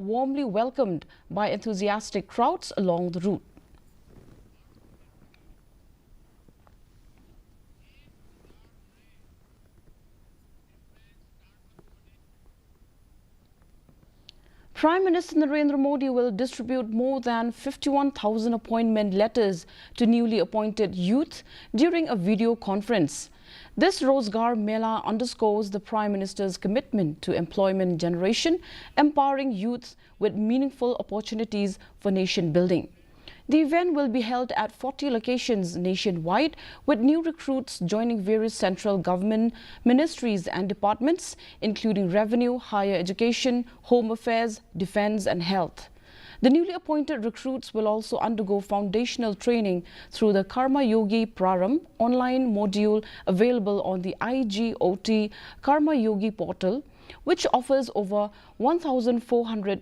warmly welcomed by enthusiastic crowds along the route. Prime Minister Narendra Modi will distribute more than 51,000 appointment letters to newly appointed youth during a video conference. This Rozgar Mela underscores the Prime Minister's commitment to employment generation, empowering youth with meaningful opportunities for nation building. The event will be held at 40 locations nationwide, with new recruits joining various central government ministries and departments, including revenue, higher education, home affairs, defense and health. The newly appointed recruits will also undergo foundational training through the Karma Yogi Praram online module available on the IGOT Karma Yogi portal, which offers over 1,400